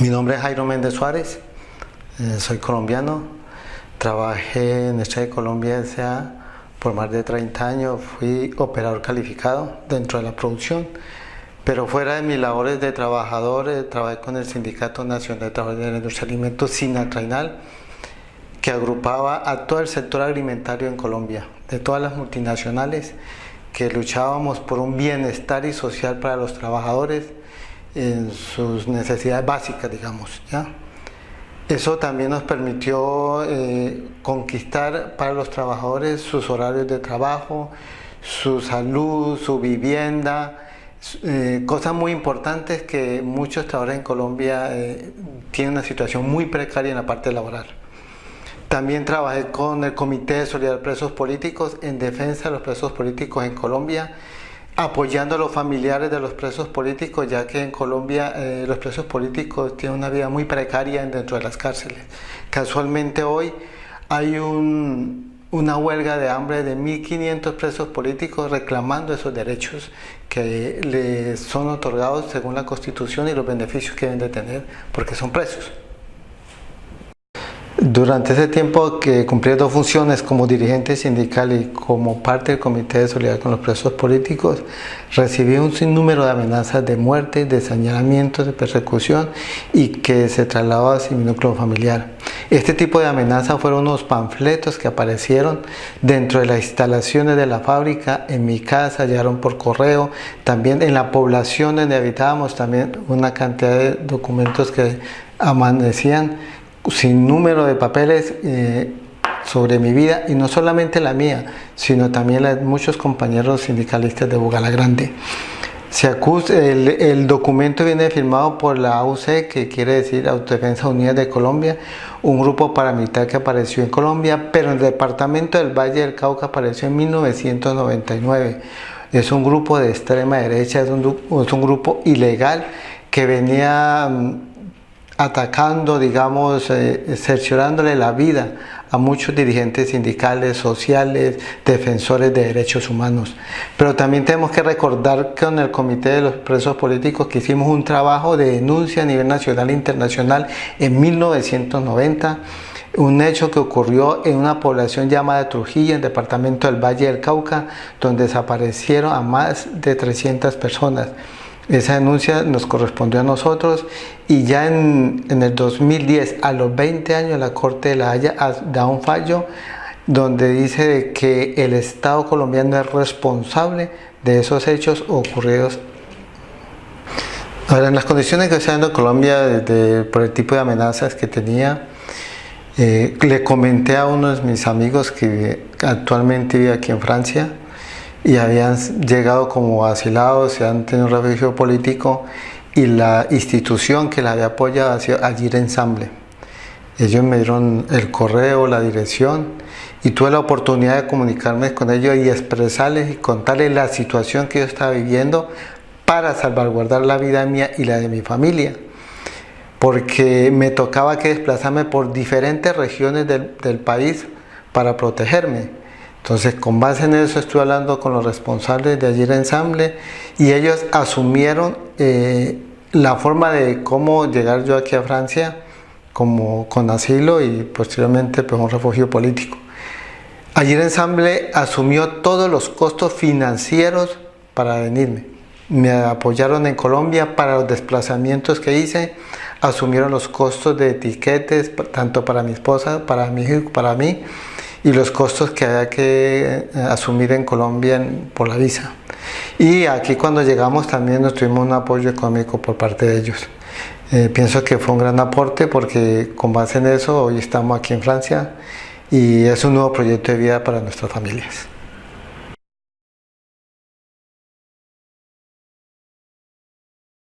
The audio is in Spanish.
Mi nombre es Jairo Méndez Suárez, soy colombiano, trabajé en Estrella de Colombia S.A. por más de 30 años, fui operador calificado dentro de la producción, pero fuera de mis labores de trabajador, trabajé con el Sindicato Nacional de Trabajadores de la Industria de Alimentos, SINATRAINAL, que agrupaba a todo el sector alimentario en Colombia, de todas las multinacionales, que luchábamos por un bienestar y social para los trabajadores en sus necesidades básicas, digamos, ¿ya? Eso también nos permitió conquistar para los trabajadores sus horarios de trabajo, su salud, su vivienda, cosas muy importantes que muchos trabajadores en Colombia tienen una situación muy precaria en la parte laboral. También trabajé con el Comité de Solidaridad de Presos Políticos en defensa de los presos políticos en Colombia, apoyando a los familiares de los presos políticos, ya que en Colombia los presos políticos tienen una vida muy precaria dentro de las cárceles. Casualmente hoy hay una huelga de hambre de 1.500 presos políticos reclamando esos derechos que les son otorgados según la Constitución y los beneficios que deben de tener porque son presos. Durante ese tiempo que cumplí dos funciones como dirigente sindical y como parte del Comité de Solidaridad con los Presos Políticos, recibí un sinnúmero de amenazas de muerte, de señalamientos, de persecución y que se trasladó hacia mi núcleo familiar. Este tipo de amenazas fueron unos panfletos que aparecieron dentro de las instalaciones de la fábrica, en mi casa, llegaron por correo, también en la población donde habitábamos, también una cantidad de documentos que amanecían sin número de papeles sobre mi vida, y no solamente la mía, sino también la de muchos compañeros sindicalistas de Bogala Grande. El documento viene firmado por la AUC, que quiere decir Autodefensa Unida de Colombia, un grupo paramilitar que apareció en Colombia, pero en el departamento del Valle del Cauca apareció en 1999. Es un grupo de extrema derecha, es un grupo ilegal que venía atacando, digamos, cerciorándole la vida a muchos dirigentes sindicales, sociales, defensores de derechos humanos. Pero también tenemos que recordar que con el Comité de los Presos Políticos que hicimos un trabajo de denuncia a nivel nacional e internacional en 1990, un hecho que ocurrió en una población llamada Trujillo, en el departamento del Valle del Cauca, donde desaparecieron a más de 300 personas. Esa denuncia nos correspondió a nosotros y ya en el 2010, a los 20 años, la Corte de La Haya da un fallo donde dice que el Estado colombiano es responsable de esos hechos ocurridos. Ahora, en las condiciones que está en Colombia, por el tipo de amenazas que tenía, le comenté a uno de mis amigos que actualmente vive aquí en Francia, y habían llegado como asilados, se han tenido un refugio político, y la institución que la había apoyado ha sido Agir Ensemble. Ellos me dieron el correo, la dirección, y tuve la oportunidad de comunicarme con ellos y expresarles y contarles la situación que yo estaba viviendo para salvaguardar la vida mía y la de mi familia, porque me tocaba que desplazarme por diferentes regiones del país para protegerme. Entonces, con base en eso, estuve hablando con los responsables de Agir Ensemble y ellos asumieron la forma de cómo llegar yo aquí a Francia como con asilo y posteriormente pues, un refugio político. Agir Ensemble asumió todos los costos financieros para venirme. Me apoyaron en Colombia para los desplazamientos que hice, asumieron los costos de etiquetes, tanto para mi esposa, para mi hijo y para mí, y los costos que había que asumir en Colombia por la visa. Y aquí cuando llegamos también nos tuvimos un apoyo económico por parte de ellos. Pienso que fue un gran aporte porque con base en eso hoy estamos aquí en Francia y es un nuevo proyecto de vida para nuestras familias.